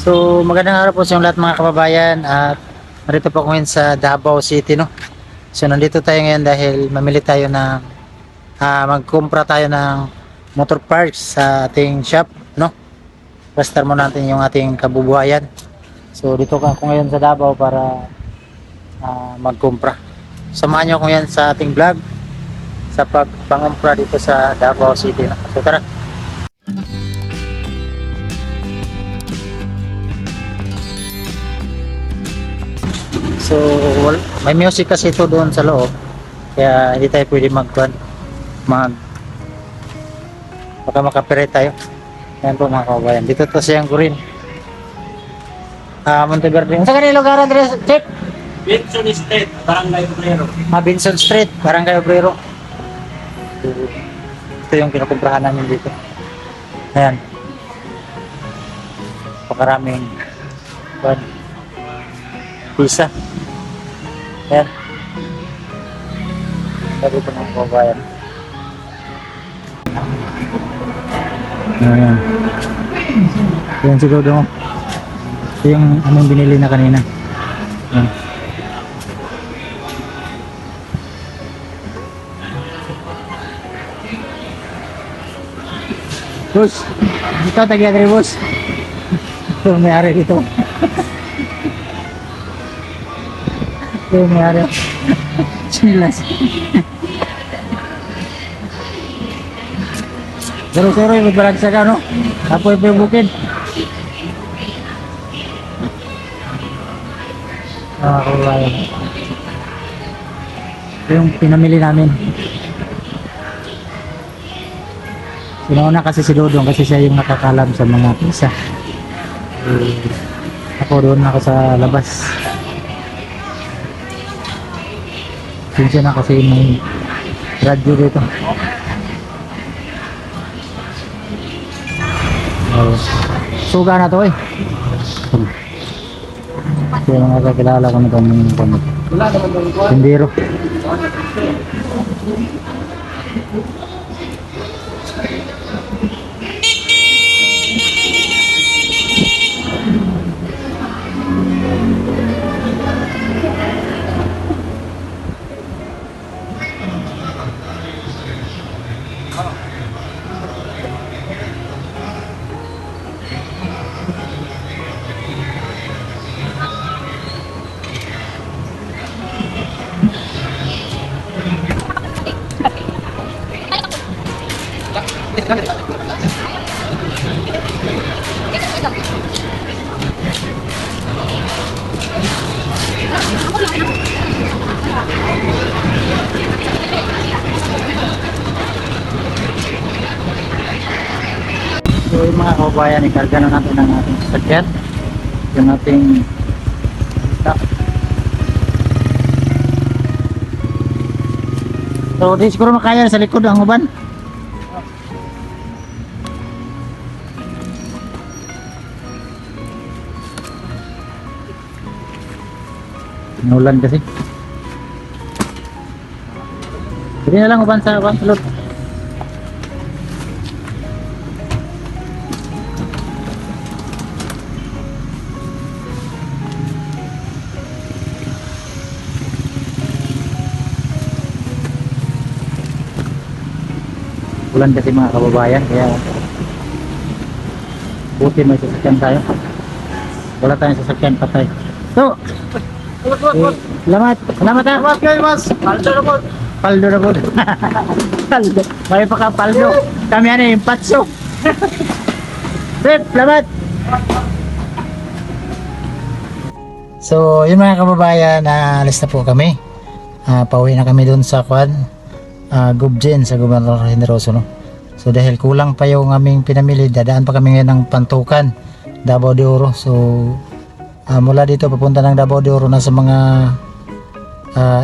So magandang araw po sa lahat mga kababayan at narito po ako ngayon sa Davao City, no. So nandito tayo ngayon dahil mamili tayo ng magkumpra tayo ng motor parts sa ating shop, no. Basta mo natin yung ating kabubuhayan. So dito ako ngayon sa Davao para magkumpra. Samahan niyo ako ngayon sa ating vlog sa pagpangumpra dito sa Davao City, no. So tara. So, may music kasi ito doon sa loob. Kaya hindi tayo pwede baka makapirate tayo. Yan po mga kababayan. Dito to siyang Gurin. Monteverde. Sa kanil lugar, Andres? Check. Benson Street, Barangay Obrero. Benson Street, Barangay Obrero. So, ito yung kinukumprahan namin dito. Ayan. Pakaraming pisa. Ayan. Sabi ko ng kababayan. Ayan. Ayan siguro doon. Ito yung aming binili na kanina. Ayan. Boss, dito tagi-agri boss. Ito may-ari dito. Ito may-ari. Sinilas. Sero-sero yung magbalagsa ka, no? Apoy pa yung bukid. Kababayan. Ito yung pinamili namin. Sinauna kasi si Dodong kasi siya yung nakakalam sa mga pisa. Ako doon ako sa labas. Sinsya na kasi may radyo dito. Suga na to eh. Kaya mga kakilala ko na ito ng pamit. Sindiro. So yung mga kababayan, ikarga na natin ang ating sasakyan. Yung ating truck. So di siguro makaya sa likod ang uban. Nulan kasi. Hindi na lang uban sa loob. Ulan kasi mga kababayan, kaya buti may sasakyan tayo. Wala tayong sasakyan patay. So, salamat ha. Salamat kayo, mas. Paldo na po. Paldo na po. Paldo. May pa ka paldo. Kami ano yung patso. Salamat. So, yun mga kababayan, alis na po kami. Pauwi na kami doon sa Gubjen sa Gobernador Generoso, no? So dahil kulang pa yung aming pinamili, dadaan pa kami ngayon ng Pantukan, Davao de Oro. So mula dito papunta ng Davao de Oro nasa mga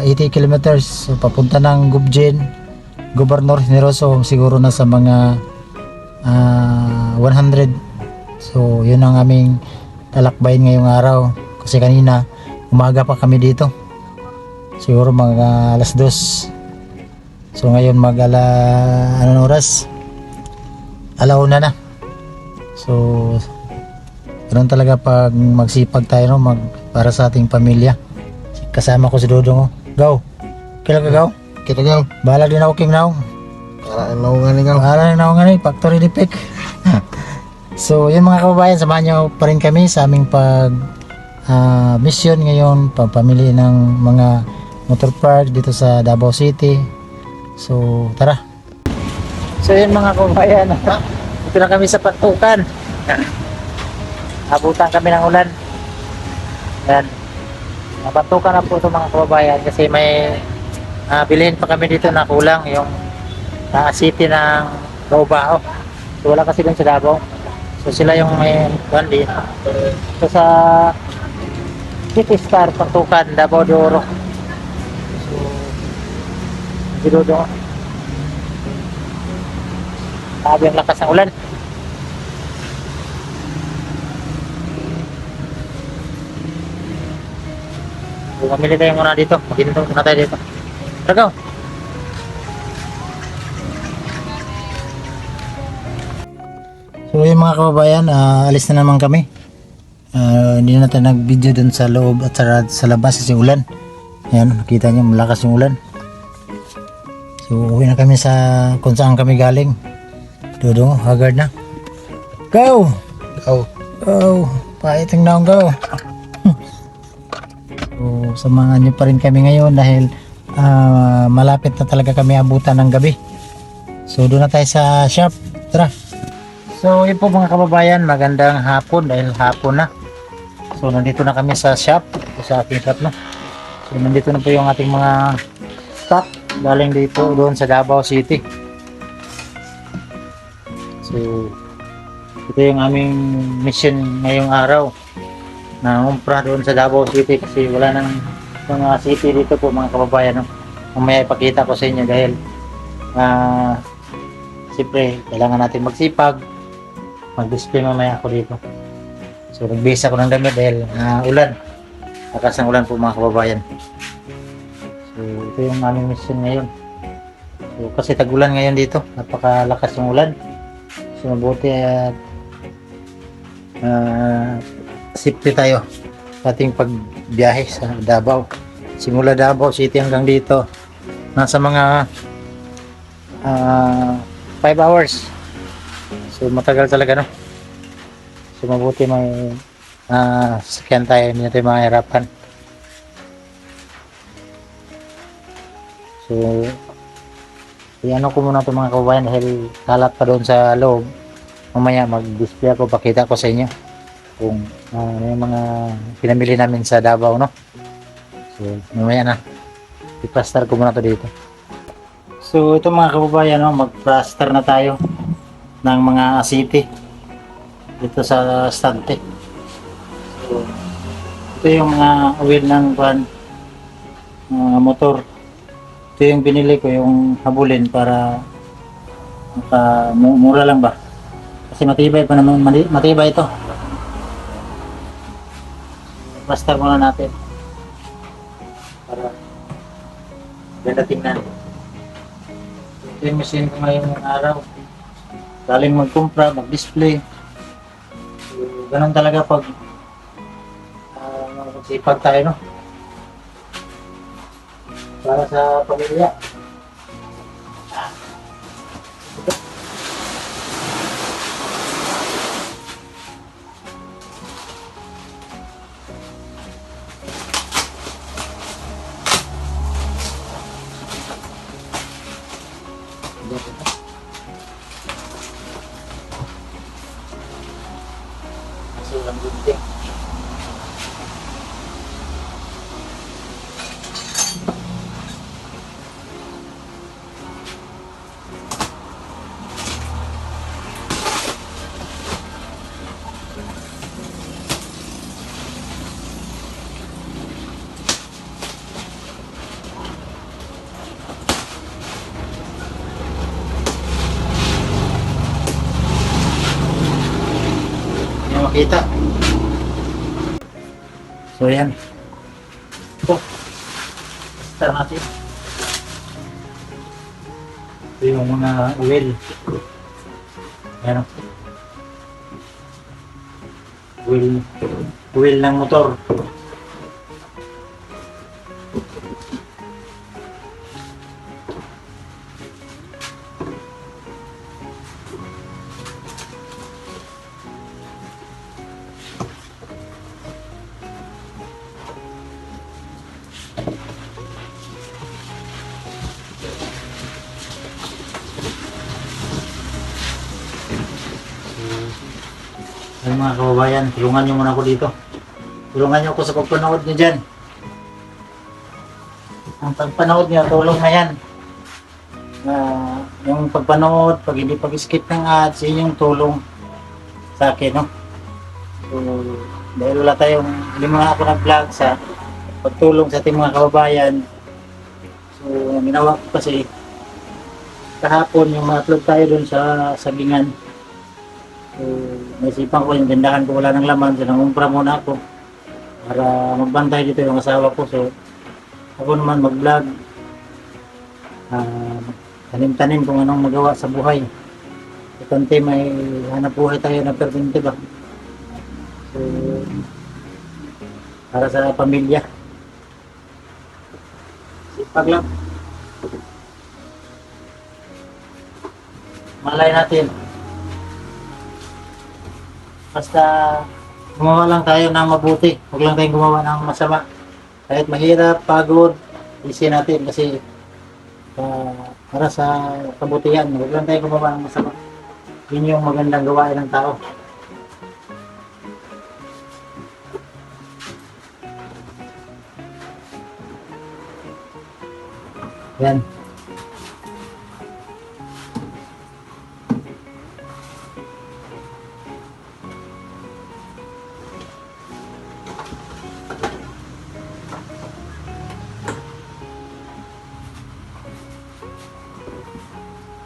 80 kilometers. So papunta ng Gubjen, Gobernador Generoso siguro nasa mga 100. So yun ang aming talakbayin ngayong araw kasi kanina umaga pa kami dito, siguro mga alas 2. So ngayon anong oras? Alauna na. So Ganun talaga pag magsipag tayo, no? Para sa ating pamilya. Kasama ko si Dudong. Oh. Go! Kailan ka go? Kita gal. Bahala din ako king naong. Para naungan ni gal. Bahala din ako nga factory dipik. So yun mga kababayan, samahan nyo pa rin kami sa aming mission ngayon, pagpamili ng mga motor park dito sa Davao City. So tara. So yun mga kababayan, dito na kami sa Pantukan. Abutan kami ng ulan. Yan. Napantukan na po ito mga kababayan kasi may bilhin pa kami dito na kulang yung city ng Lobao. So wala kasi dun sa Davao. So sila yung may bandi. So sa City Star Pantukan, Davao de Oro. So dito doon. Sabi ang lakas ng ulan. So, mamili tayo muna dito. Maghinto muna tayo dito. Tara, go! So yung mga kababayan, alis na naman kami. Hindi na tayo nag-video dun sa loob at sa labas kasi ulan. Ayan, nakita nyo malakas yung ulan. So uwi na kami sa kung saan kami galing. Dudong, haggard na. Go! Go. Go! Paiting na go! So samahan nyo pa rin kami ngayon dahil malapit na talaga kami abutan ng gabi. So doon na tayo sa shop. Tara! So yun po mga kababayan, magandang hapon dahil hapon na. So nandito na kami sa shop, sa ating shop no. So nandito na po yung ating mga stock galing dito doon sa Davao City. So ito yung aming mission ngayong araw na umpra doon sa Davao City kasi wala nang mga city dito po mga kababayan no. Mamaya ipakita ko sa inyo dahil siyempre kailangan natin magsipag mag-display mamaya ako dito. So nagbase ako ng damit dahil ulan. Lakas ng ulan po mga kababayan. So ito yung aming mission ngayon. So kasi tag-ulan ngayon dito. Napakalakas ng ulan. So mabuti at safety tayo sa ating pagbiyahe sa Davao. Simula Davao City hanggang dito. Nasa mga 5 hours. So matagal talaga no. So mabuti may sasakyan tayo, hindi natin mahirapan. So iano ko muna ito mga kababayan dahil kalat pa doon sa loob. Mamaya mag-display ako, pakita ko sa inyo kung may mga pinamili namin sa Davao no. So mamaya na i-plaster ko muna ito dito. So ito mga kababayan no, mag-plaster na tayo ng mga city dito sa stante. So, ito yung mga wheel ng motor. Ito yung binili ko, yung habulin para mura lang ba kasi matibay pa naman, matibay ito. Plaster muna natin para ganda tingnan. Ito yung machine ko ngayong araw. Galing magkumpra, mag-display. So, ganun talaga pag magsipag tayo, no? Para sa pamilya. Ang gunting. Hindi makita. So yan. Ito. Start natin. Ito yung mga oil. Ayan o. wheel ng motor. Ay mga kababayan, tulungan nyo muna ako dito. Tulungan nyo ako sa pagpanood nyo dyan. Ang pagpanood nyo, tulong na yan. Yung pagpanood, pag hindi pag-skip ng ads, yun yung tulong sa akin, no? So, dahil wala tayong, hindi mo ako nag-vlog sa pagtulong sa ating mga kababayan. So, ang ginawa ko kasi, kahapon yung ma-upload tayo dun sa Sagingan. So, naisipan ko yung tindahan ko wala ng laman, so nangumpra muna ako para magbantay dito yung asawa ko. So, ako naman mag-vlog, tanim-tanim kung anong magawa sa buhay. So, konti may hanap buhay tayo na pertinente ba? So, para sa pamilya. Sipag lang. Malay natin. Basta gumawa lang tayo ng mabuti. Huwag lang tayong gumawa ng masama. Kahit mahirap, pagod, isi natin kasi para sa kabutihan. Huwag lang tayong gumawa ng masama. Yun yung magandang gawain ng tao. Yan.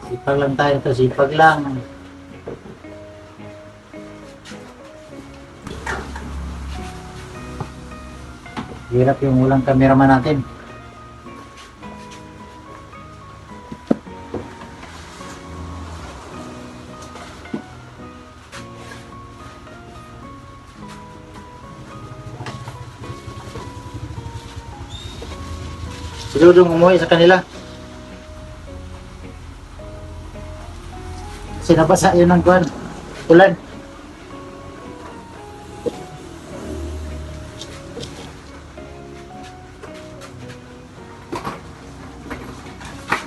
Sipag lang tayo ito, sipag lang. Hirap yung ulang cameraman natin. Siludong umuwi sa kanila. Sinabasa yun ng kuwan. Ulan.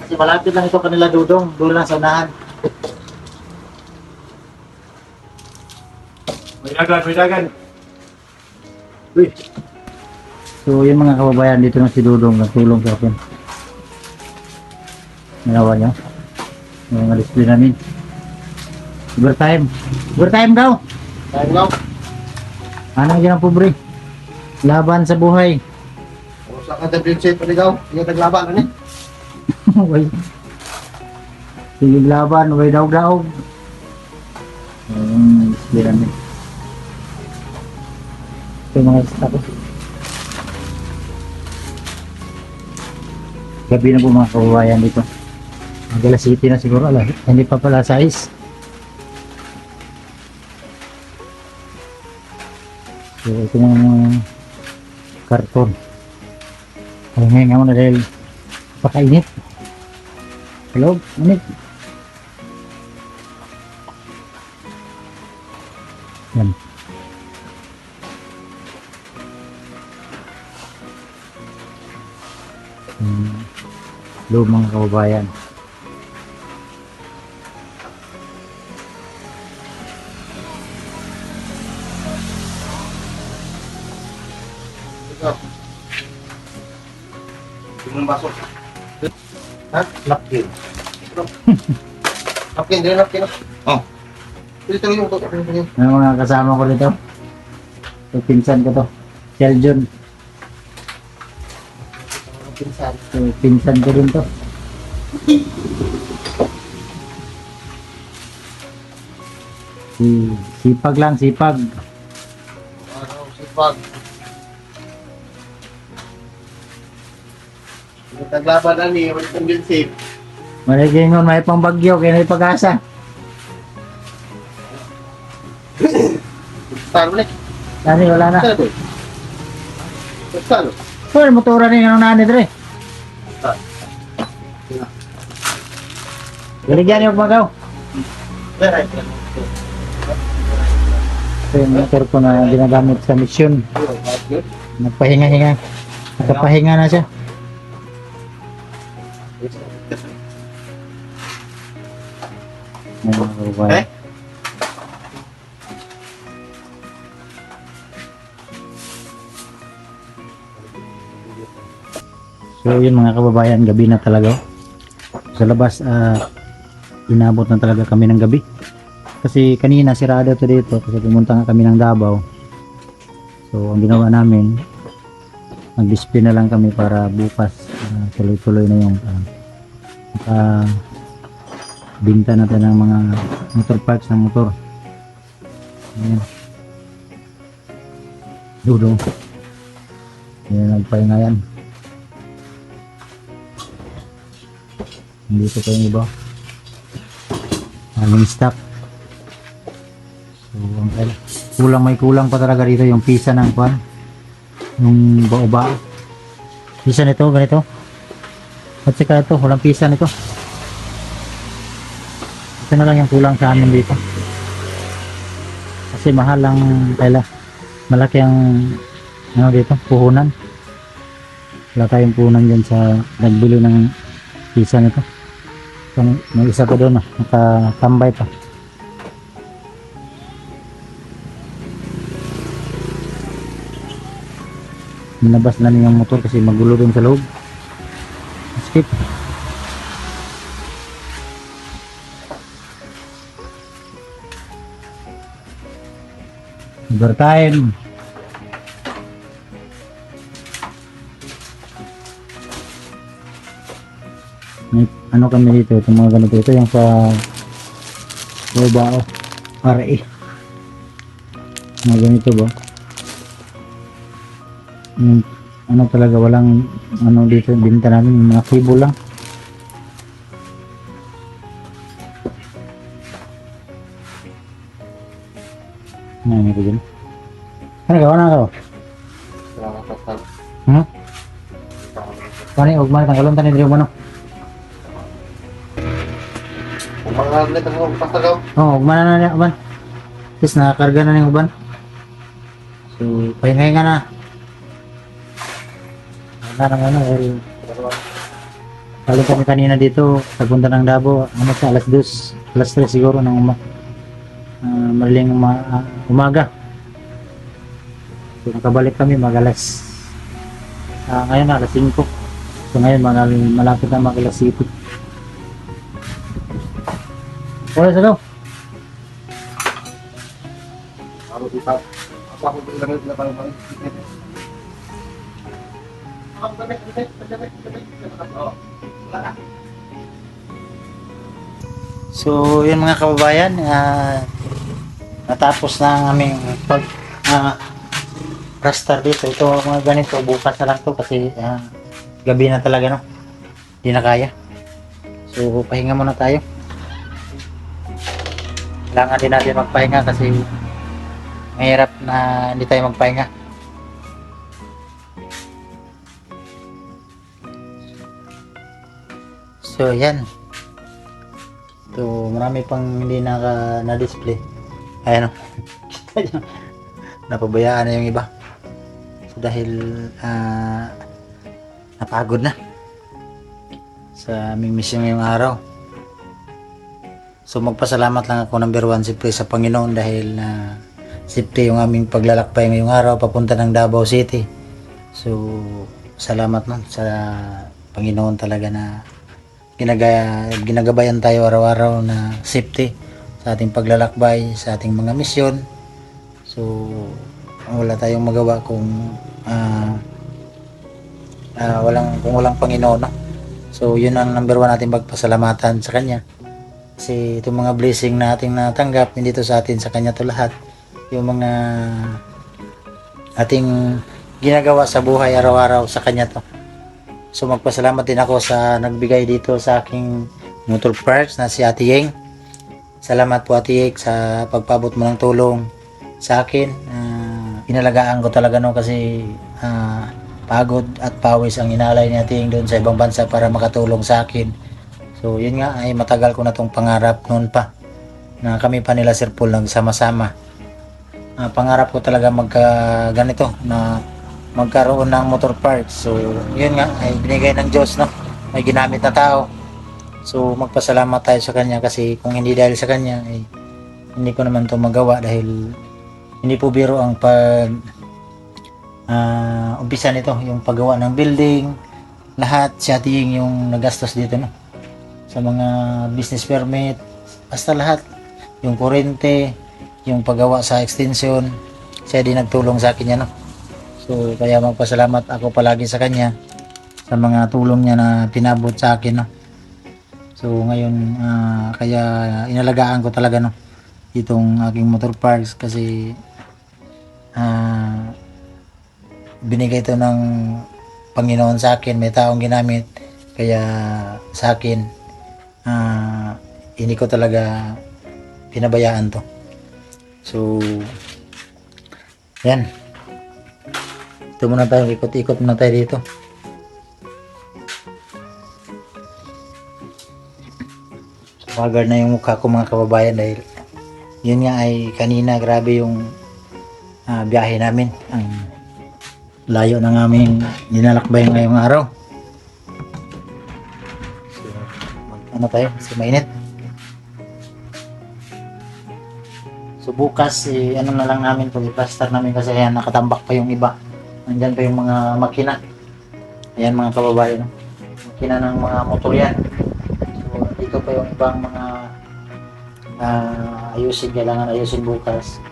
Kasi malapit lang ito kanila Dudong. Doon lang sa unahan. May dagan, may dagan. Uy. So yung mga kababayan dito na si Dudong nagtulong sa akin. Nalawa niya. Yung mga display namin. Overtime. Overtime daw. Time now. Ano yan ang pobre? Laban sa buhay. Kung sa kada set pa ligaw, yung naglaban ano ni? Way. Sige laban, way daog-daog. Yung display namin. Ito yung mga staff. Gabi na po mga kababayan dito. Magalas City na siguro. Hindi pa pala size. So ito yung karton. Ay ngayon nga muna dahil pakainit. Hello? Init. Yan. Hello mga kababayan. Ikaw. Yung baso. Ha? Napkin. Napkin, din napkin. Oh. Dito yung to. Ano mga kasama ko dito? Ito pinsan ko to. Sheljon. Pinsan. So, pinsan ko rin to. Sipag lang, sipag. Ano, sipag. Naglaban na ni, wala kang din safe. Maligingon, may pang bagyo, kaya may pag-asa. Taro ulit. Dani, wala na. Saan boy? Saan? Well, motora rin ang nani dre. Galigyan yung magaw. Ito yung motor ko na ginagamit sa mission. Nagpahinga-hinga. Nagpapahinga na siya. Ay, mga kababayan. So yun mga kababayan, gabi na talaga. Sa labas, inabot na talaga kami ng gabi. Kasi kanina sirado to dito kasi pumunta nga kami ng Davao. So ang ginawa namin, mag-display na lang kami para bukas tuloy-tuloy na yung binta natin ng mga motor parts ng motor. Ayan. Dudong. Ayan, nagpahinga yan. Dito pa yung iba. Aming stock. So, may kulang pa talaga dito yung pisa ng kwan. Yung bao-bao. Pisa nito, ganito. At saka ito, walang pisa nito. Ito na lang yung kulang sa amin dito. Kasi mahal ang malaki ang ano dito, puhunan. Wala tayong puhunan dyan sa nagbili ng pisa nito. So, may isa pa doon, nakatambay pa. Minabas na niya yung motor kasi magulo din sa loob. Skip. Overtime. May ano kami dito, itong mga ganito, ito yung sa bao RE. Mga ganito ba? Yung ano talaga, walang ano dito, binta namin, yung mga cable lang. Ano ito dyan? Ano gawa na ako? Kani, ugman, tanggalon tanin rin mo no? Pangalalit ang pastagaw. Oo, ugman na niya, uban. Tapos nakakarga na ng uban. So, pahinga-hinga na. Wala naman ano, Kali kami kanina dito, pagpunta ng Davao, ano sa alas 2, alas 3 siguro ng madaling umaga. So, nakabalik kami alas, ngayon alas 5. So ngayon malapit na mag-alas 7. Oras na daw. So yun mga kababayan, natapos na ang aming pag rastar dito. Ito mga ganito, bukas na lang to kasi gabi na talaga no, hindi na kaya. So pahinga muna tayo. Kailangan din natin magpahinga kasi mahirap na hindi tayo magpahinga. So yan. So marami pang hindi na-display. Ayan o. Napabayaan na yung iba. So dahil napagod na sa aming mission ngayong araw. So magpasalamat lang ako number 1 siyempre sa Panginoon dahil siyempre yung aming paglalakbay ngayong araw papunta ng Davao City. So salamat man sa Panginoon talaga na ginagabayan tayo araw-araw na safety sa ating paglalakbay, sa ating mga misyon. So wala tayong magawa kung walang Panginoon, no? So yun ang number 1 natin pagpasalamatan sa Kanya. Kasi itong mga blessing na ating natanggap, hindi to sa atin, sa Kanya to lahat. Yung mga ating ginagawa sa buhay araw-araw, sa Kanya to. So magpasalamat din ako sa nagbigay dito sa aking motor parts na si Ate Yeng. Salamat po Ate Yeng sa pagpabot mo ng tulong sa akin. inalagaan ko talaga no kasi pagod at pawis ang inalay ni Ating doon sa ibang bansa para makatulong sa akin. So yun nga ay matagal ko na tong pangarap noon pa na kami pa nila Sir Paul nagsama-sama. Pangarap ko talaga ganito na magkaroon ng motor parts. So yun nga ay binigay ng Diyos no, may ginamit na tao. So magpasalamat tayo sa kanya kasi kung hindi dahil sa kanya ay hindi ko naman to magawa dahil hindi po biro ang umpisa nito, yung paggawa ng building, lahat si Ating yung nagastos dito no, sa mga business permit, basta lahat, yung kurente, yung paggawa sa extension, siya din nagtulong sa akin yan no. So kaya magpasalamat ako palagi sa kanya sa mga tulong niya na pinabot sa akin no. So ngayon kaya inalagaan ko talaga no itong aking motor parts kasi binigay ito ng Panginoon sa akin, may taong ginamit kaya sa akin hindi ko talaga pinabayaan to. So yan, ito muna tayo, ikot-ikot muna tayo dito. Pagar na yung mukha ko mga kababayan dahil yun nga ay kanina grabe yung biyahe namin, ang layo ng aming ninalakbay ngayong araw. So, ano tayo kasi mainit. So bukas ano na lang namin pag-plaster namin kasi ayan nakatambak pa yung iba, nandyan pa yung mga makina, ayan mga kababayan, makina ng mga motor yan. So dito pa yung ibang mga kailangan ayusin bukas.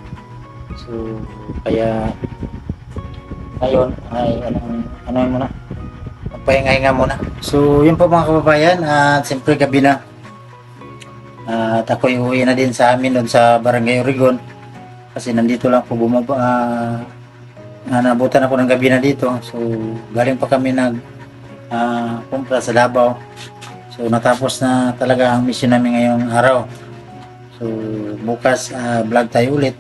So kaya ngayon ay ano muna, magpahinga-hinga muna. So yun po mga kababayan, at siyempre gabi na at ako'y uwi na din sa amin doon sa Barangay Origon kasi nandito lang po nabutan ako ng gabi na dito. So galing pa kami pumpra sa Davao. So natapos na talaga ang mission namin ngayong araw. So bukas vlog tayo ulit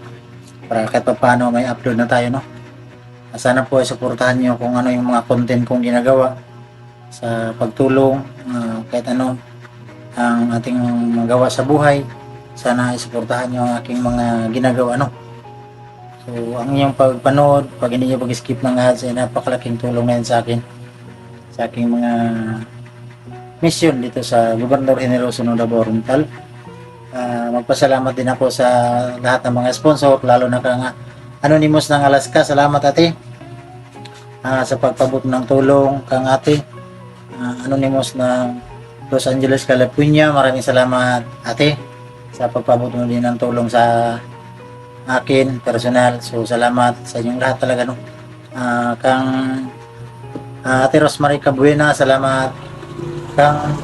para kahit pa paano may upload na tayo no. Sana po ay suportahan nyo kung ano yung mga content kong ginagawa sa pagtulong, kahit ano ang ating magawa sa buhay. Sana ay suportahan nyo ang aking mga ginagawa no. So ang inyong pagpanood, pag hindi nyo pag-skip ng ads ay napakalaking tulong na yun sa akin, sa aking mga mission dito sa Gobernador Generoso ng Davao Oriental. Magpasalamat din ako sa lahat ng mga sponsor, lalo na kang Anonymous ng Alaska, salamat ate. Sa pagpabot ng tulong kang ate Anonymous ng Los Angeles, California, maraming salamat ate sa pagpabot mo din ng tulong sa akin personal. So salamat sa inyong lahat talaga no. Kang ate Rosemary Cabuena, salamat. Kang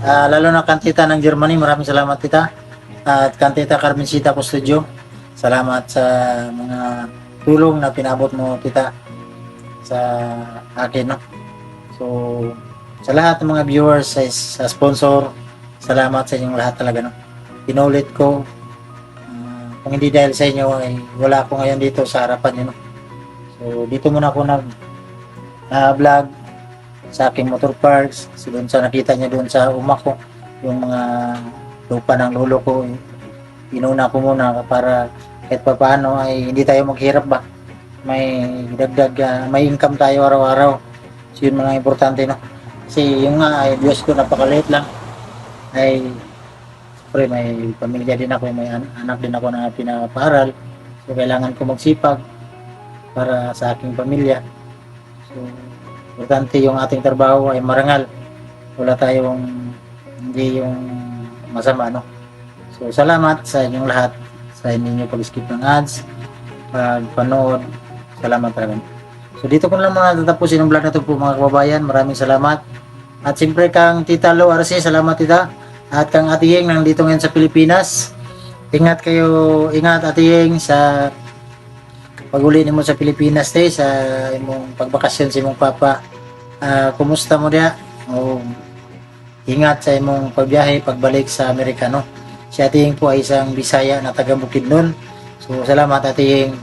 lalo na kang tita ng Germany, maraming salamat tita. At kang tita Carmencita Custodio, salamat sa mga tulong na pinabot mo tita sa akin no. So sa lahat ng mga viewers, sa sponsor, salamat sa inyong lahat talaga no. Pinulit ko, kung hindi dahil sa inyo ay wala ako ngayon dito sa harapan niyo no. So dito muna ako vlog sa aking motor parks. So doon sa nakita niyo doon sa ko, yung mga lupa ng lolo ko, inuna ko muna para kahit pa paano ay hindi tayo maghirap ba, may dagdag may income tayo araw-araw. So yun mga importante no, kasi yung nga ay Diyos ko napakaliit lang, ay siyempre may pamilya din ako, may anak din ako na pinaparal. So kailangan ko magsipag para sa aking pamilya. So importante yung ating trabaho ay marangal, wala tayong hindi yung masama no. So salamat sa inyong lahat sa inyong pag-skip ng ads, pagpanood, salamat talaga. So dito ko lang muna tatapusin ang vlog na ito po mga kababayan, maraming salamat. At siyempre kang Tita Lo Arce, salamat tita. At kang Ate Yeng nandito ngayon sa Pilipinas, ingat kayo, ingat Ate Yeng sa pag-uli mo sa Pilipinas te, sa imong pagbakasyon sa imong papa. Kumusta mo dia? Ingat sa imong pagbiyahe pagbalik sa Amerika no. Si Ate Yeng po ay isang Bisaya na taga Bukidnon. So salamat Ate Yeng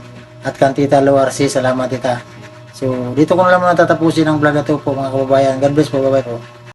At kan Tita Loarcy, salamat tita. So, dito ko na lang muna tatapusin ang vlog na to po mga kababayan. God bless po, bye-bye po.